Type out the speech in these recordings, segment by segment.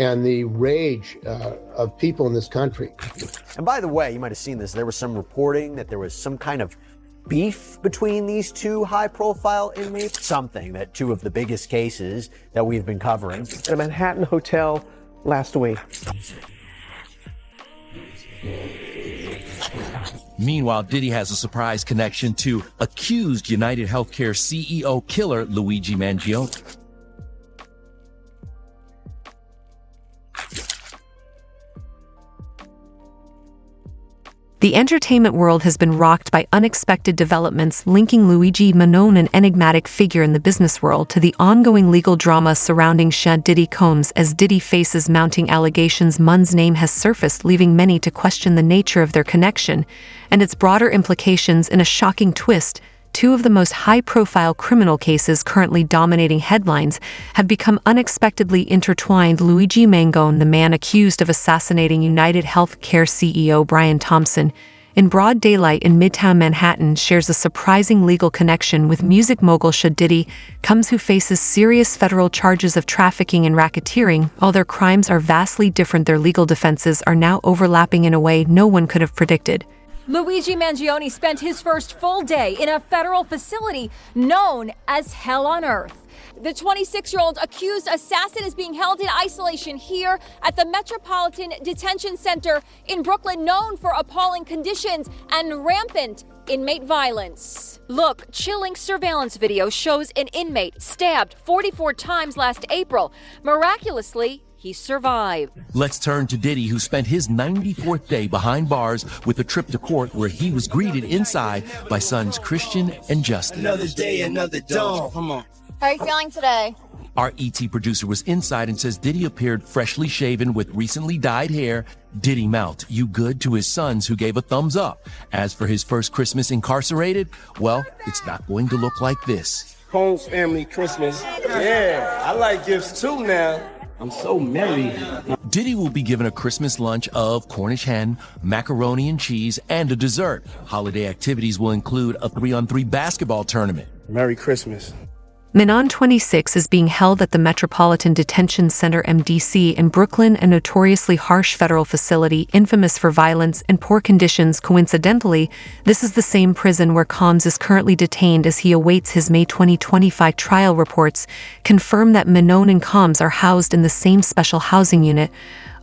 and the rage of people in this country. And by the way, you might have seen this, there was some reporting that there was some kind of beef between these two high-profile inmates, something that two of the biggest cases that we've been covering. At a Manhattan hotel last week. Meanwhile, Diddy has a surprise connection to accused United Healthcare CEO killer Luigi Mangione. The entertainment world has been rocked by unexpected developments linking Luigi Mangione, an enigmatic figure in the business world, to the ongoing legal drama surrounding Diddy Combs. As Diddy faces mounting allegations, Mun's name has surfaced, leaving many to question the nature of their connection and its broader implications. In a shocking twist, two of the most high-profile criminal cases currently dominating headlines have become unexpectedly intertwined. Luigi Mangione, the man accused of assassinating United Healthcare CEO Brian Thompson in broad daylight in Midtown Manhattan, shares a surprising legal connection with music mogul Diddy Combs, who faces serious federal charges of trafficking and racketeering. While their crimes are vastly different, their legal defenses are now overlapping in a way no one could have predicted. Luigi Mangione spent his first full day in a federal facility known as Hell on Earth. The 26-year-old accused assassin is being held in isolation here at the Metropolitan Detention Center in Brooklyn, known for appalling conditions and rampant inmate violence. Look, chilling surveillance video shows an inmate stabbed 44 times last April. Miraculously, he survived. Let's turn to Diddy, who spent his 94th day behind bars with a trip to court where he was greeted inside by sons Christian and Justin. Another day, another dawn. Come on. How are you feeling today? Our ET producer was inside and says Diddy appeared freshly shaven with recently dyed hair. Diddy mouthed, "You good?" to his sons, who gave a thumbs up. As for his first Christmas incarcerated, well, it's not going to look like this. Combs family Christmas. Yeah, I like gifts too now. I'm so merry. Diddy will be given a Christmas lunch of Cornish hen, macaroni and cheese, and a dessert. Holiday activities will include a 3-on-3 basketball tournament. Merry Christmas. Mangione, 26, is being held at the Metropolitan Detention Center MDC in Brooklyn, a notoriously harsh federal facility infamous for violence and poor conditions. Coincidentally, this is the same prison where Combs is currently detained as he awaits his May 2025 trial. Reports confirm that Mangione and Combs are housed in the same special housing unit,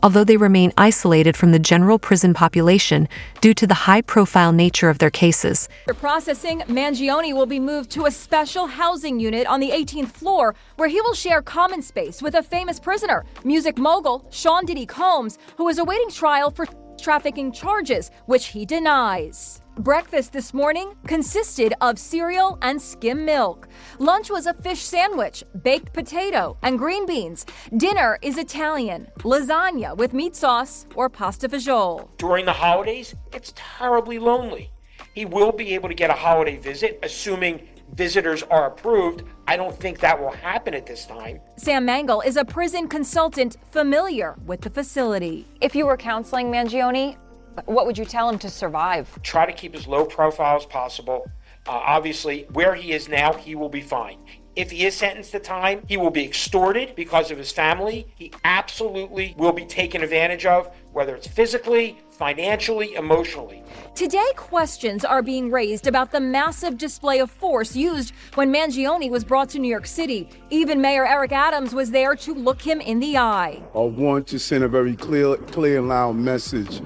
although they remain isolated from the general prison population due to the high-profile nature of their cases. For processing, Mangione will be moved to a special housing unit on the 18th floor, where he will share common space with a famous prisoner, music mogul Diddy Combs, who is awaiting trial for trafficking charges, which he denies. Breakfast this morning consisted of cereal and skim milk. Lunch was a fish sandwich, baked potato, and green beans. Dinner is Italian, lasagna with meat sauce or pasta fagioli. During the holidays, it's terribly lonely. He will be able to get a holiday visit, assuming visitors are approved. I don't think that will happen at this time. Sam Mangle is a prison consultant familiar with the facility. If you were counseling Mangione, what would you tell him to survive? Try to keep as low profile as possible. Obviously, where he is now, he will be fine. If he is sentenced to time, he will be extorted because of his family. He absolutely will be taken advantage of, whether it's physically, financially, emotionally. Today, questions are being raised about the massive display of force used when Mangione was brought to New York City. Even Mayor Eric Adams was there to look him in the eye. I want to send a very clear and loud message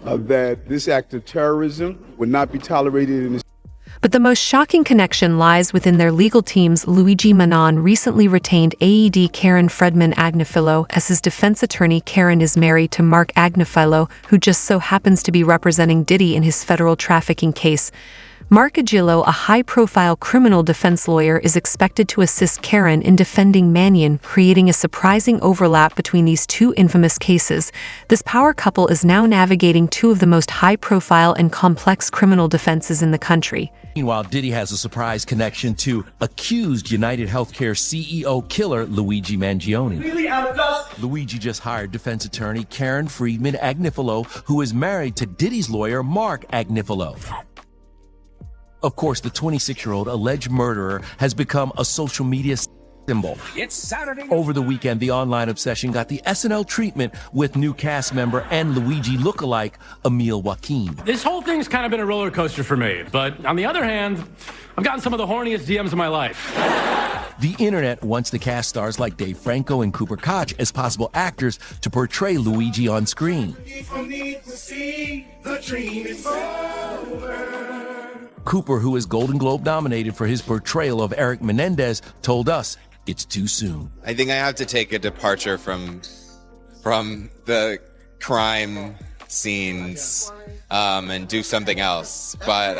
that this act of terrorism would not be tolerated in this. But the most shocking connection lies within their legal teams. Luigi Mangione recently retained AED Karen Fredman Agnifilo as his defense attorney. Karen is married to Mark Agnifilo, who just so happens to be representing Diddy in his federal trafficking case. Mark Agnifilo, a high-profile criminal defense lawyer, is expected to assist Karen in defending Mangione, creating a surprising overlap between these two infamous cases. This power couple is now navigating two of the most high-profile and complex criminal defenses in the country. Meanwhile, Diddy has a surprise connection to accused United Healthcare CEO killer Luigi Mangione. Luigi just hired defense attorney Karen Friedman Agnifilo, who is married to Diddy's lawyer Mark Agnifilo. Of course, the 26-year-old alleged murderer has become a social media symbol. It's Saturday. Over the weekend, the online obsession got the SNL treatment with new cast member and Luigi lookalike Emil Joaquin. This whole thing's kind of been a roller coaster for me, but on the other hand, I've gotten some of the horniest DMs of my life. The internet wants to cast stars like Dave Franco and Cooper Koch as possible actors to portray Luigi on screen. Cooper, who is Golden Globe nominated for his portrayal of Eric Menendez, told us it's too soon. I think I have to take a departure from the crime scenes and do something else. But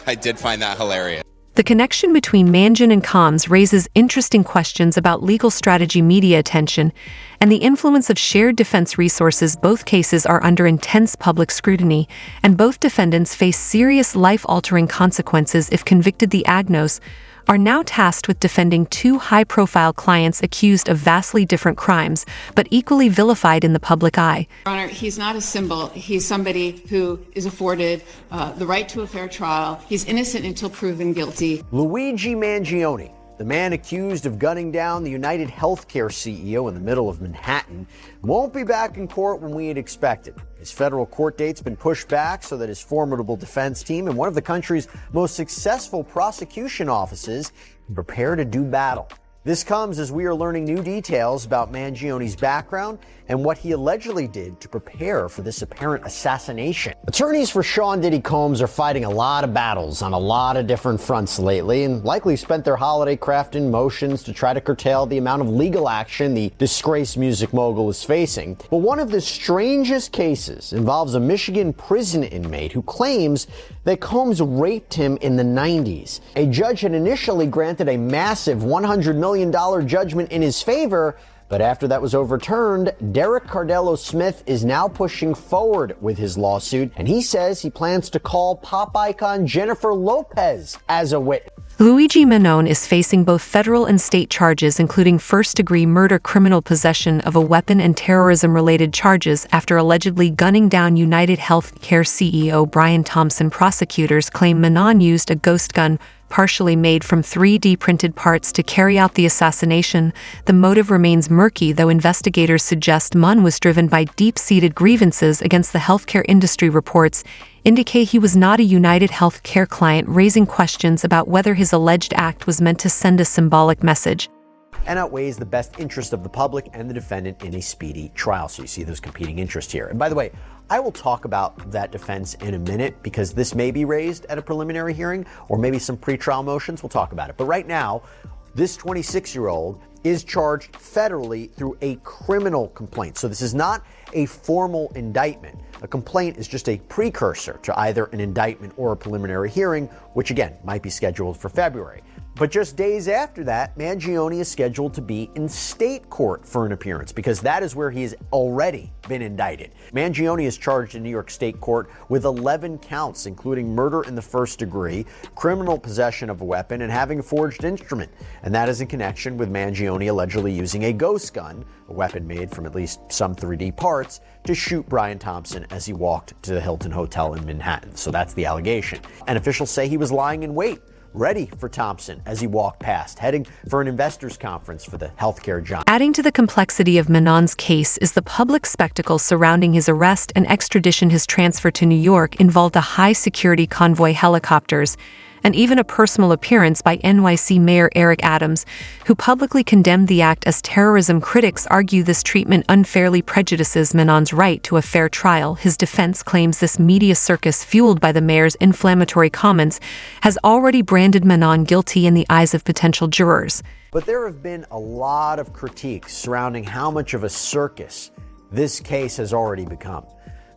I did find that hilarious. The connection between Mangione and Combs raises interesting questions about legal strategy, media attention, and the influence of shared defense resources. Both cases are under intense public scrutiny, and both defendants face serious life-altering consequences if convicted. The Agnos are now tasked with defending two high-profile clients accused of vastly different crimes, but equally vilified in the public eye. Your Honor, he's not a symbol. He's somebody who is afforded the right to a fair trial. He's innocent until proven guilty. Luigi Mangione, the man accused of gunning down the United Healthcare CEO in the middle of Manhattan, won't be back in court when we had expected. His federal court date's been pushed back so that his formidable defense team and one of the country's most successful prosecution offices can prepare to do battle. This comes as we are learning new details about Mangione's background and what he allegedly did to prepare for this apparent assassination. Attorneys for Sean Diddy Combs are fighting a lot of battles on a lot of different fronts lately and likely spent their holiday crafting motions to try to curtail the amount of legal action the disgraced music mogul is facing. But one of the strangest cases involves a Michigan prison inmate who claims that Combs raped him in the 90s. A judge had initially granted a massive $100 million judgment in his favor, but after that was overturned, Derek Cardello Smith is now pushing forward with his lawsuit, and he says he plans to call pop icon Jennifer Lopez as a witness. Luigi Mangione is facing both federal and state charges, including first-degree murder, criminal possession of a weapon, and terrorism-related charges after allegedly gunning down United Healthcare CEO Brian Thompson. Prosecutors claim Mangione used a ghost gun partially made from 3D printed parts to carry out the assassination. The motive remains murky, though investigators suggest Mangione was driven by deep-seated grievances against the healthcare industry. Reports indicate he was not a United Healthcare client, raising questions about whether his alleged act was meant to send a symbolic message and outweighs the best interest of the public and the defendant in a speedy trial. So you see those competing interests here. And by the way, I will talk about that defense in a minute because this may be raised at a preliminary hearing or maybe some pretrial motions. We'll talk about it. But right now, this 26-year-old is charged federally through a criminal complaint. So this is not a formal indictment. A complaint is just a precursor to either an indictment or a preliminary hearing, which again might be scheduled for February. But just days after that, Mangione is scheduled to be in state court for an appearance because that is where he has already been indicted. Mangione is charged in New York State Court with 11 counts, including murder in the first degree, criminal possession of a weapon, and having a forged instrument. And that is in connection with Mangione allegedly using a ghost gun, a weapon made from at least some 3D parts, to shoot Brian Thompson as he walked to the Hilton Hotel in Manhattan. So that's the allegation. And officials say he was lying in wait, ready for Thompson as he walked past, heading for an investors conference for the healthcare giant. Adding to the complexity of Mangione's case is the public spectacle surrounding his arrest and extradition. His transfer to New York involved a high-security convoy, helicopters, and even a personal appearance by NYC Mayor Eric Adams, who publicly condemned the act as terrorism. Critics argue this treatment unfairly prejudices Mangione's right to a fair trial. His defense claims this media circus, fueled by the mayor's inflammatory comments, has already branded Mangione guilty in the eyes of potential jurors. But there have been a lot of critiques surrounding how much of a circus this case has already become.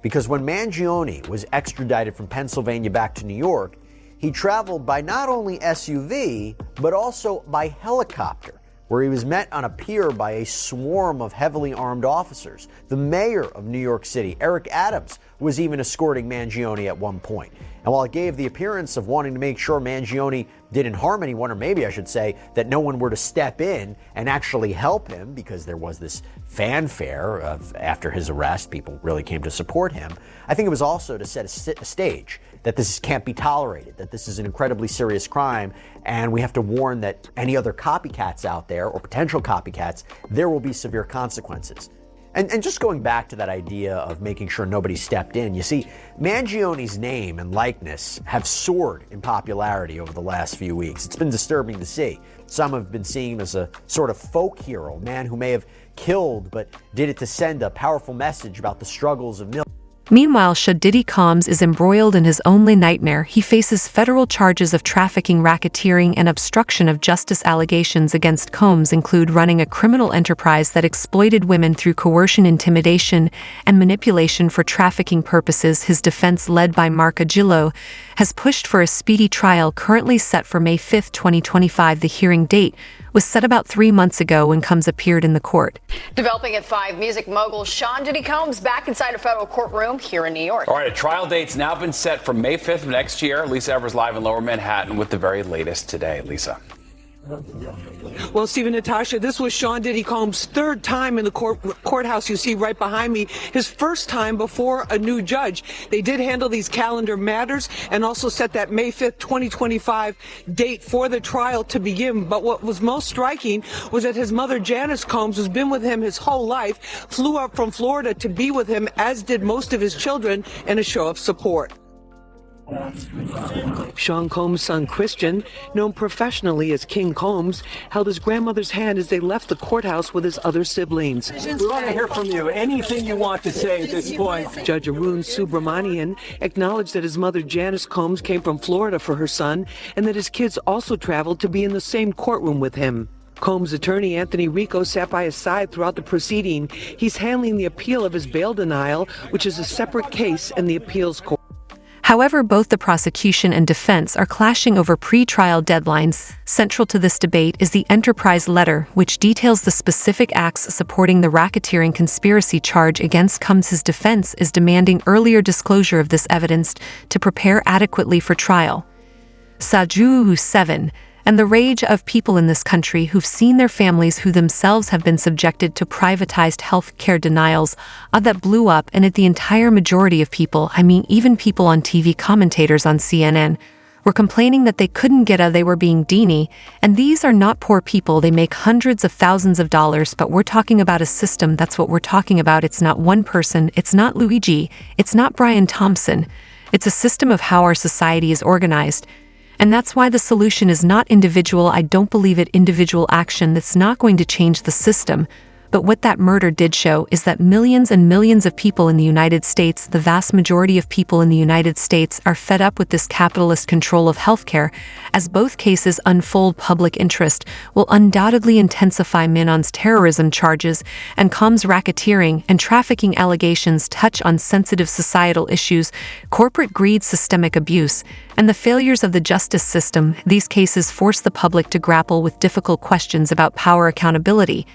Because when Mangione was extradited from Pennsylvania back to New York, he traveled by not only SUV, but also by helicopter, where he was met on a pier by a swarm of heavily armed officers. The mayor of New York City, Eric Adams, was even escorting Mangione at one point. And while it gave the appearance of wanting to make sure Mangione didn't harm anyone, or maybe I should say that no one were to step in and actually help him, because there was this fanfare of after his arrest, people really came to support him, I think it was also to set a stage that this can't be tolerated, that this is an incredibly serious crime, and we have to warn that any other copycats out there, or potential copycats, there will be severe consequences. And just going back to that idea of making sure nobody stepped in, you see, Mangione's name and likeness have soared in popularity over the last few weeks. It's been disturbing to see. Some have been seeing him as a sort of folk hero, a man who may have killed but did it to send a powerful message about the struggles of millions. Meanwhile, Diddy Combs is embroiled in his only nightmare. He faces federal charges of trafficking, racketeering, and obstruction of justice. Allegations against Combs include running a criminal enterprise that exploited women through coercion, intimidation, and manipulation for trafficking purposes. His defense, led by Mark Agillo, has pushed for a speedy trial currently set for May 5, 2025. The hearing date was set about 3 months ago when Combs appeared in the court. Developing at 5, music mogul Sean Diddy Combs back inside a federal courtroom here in New York. All right, a trial date's now been set for May 5th of next year. Lisa Evers live in Lower Manhattan with the very latest today. Lisa. Well, Stephen, Natasha, this was Sean Diddy Combs' third time in the courthouse you see right behind me, his first time before a new judge. They did handle these calendar matters and also set that May 5th, 2025 date for the trial to begin. But what was most striking was that his mother, Janice Combs, who's been with him his whole life, flew up from Florida to be with him, as did most of his children, in a show of support. Sean Combs' son Christian, known professionally as King Combs, held his grandmother's hand as they left the courthouse with his other siblings. We want to hear from you. Anything you want to say at this point. Judge Arun Subramanian acknowledged that his mother Janice Combs came from Florida for her son and that his kids also traveled to be in the same courtroom with him. Combs' attorney Anthony Rico sat by his side throughout the proceeding. He's handling the appeal of his bail denial, which is a separate case in the appeals court. However, both the prosecution and defense are clashing over pre-trial deadlines. Central to this debate is the Enterprise letter, which details the specific acts supporting the racketeering conspiracy charge against Combs. His defense is demanding earlier disclosure of this evidence to prepare adequately for trial. Saju 7, and the rage of people in this country who've seen their families who themselves have been subjected to privatized health care denials that blew up, and at the entire majority of people, I mean even people on TV, commentators on CNN, were complaining that they couldn't get they were being Dini, and these are not poor people. They make hundreds of thousands of dollars, but we're talking about a system. That's what we're talking about. It's not one person. It's not Luigi. It's not Brian Thompson. It's a system of how our society is organized. And that's why the solution is not individual. I don't believe it individual action. That's not going to change the system. But what that murder did show is that millions and millions of people in the United States, the vast majority of people in the United States, are fed up with this capitalist control of healthcare. As both cases unfold, public interest will undoubtedly intensify. Manon's terrorism charges and Combs' racketeering and trafficking allegations touch on sensitive societal issues, corporate greed, systemic abuse, and the failures of the justice system. These cases force the public to grapple with difficult questions about power, accountability,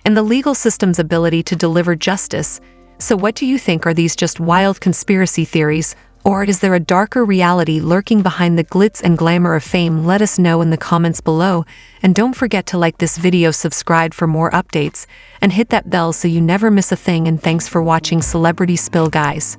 and the legal system's ability to deliver justice. So what do you think? Are these just wild conspiracy theories, or is there a darker reality lurking behind the glitz and glamour of fame? Let us know in the comments below, and don't forget to like this video, subscribe for more updates, and hit that bell so you never miss a thing. And thanks for watching Celebrity Spill, guys.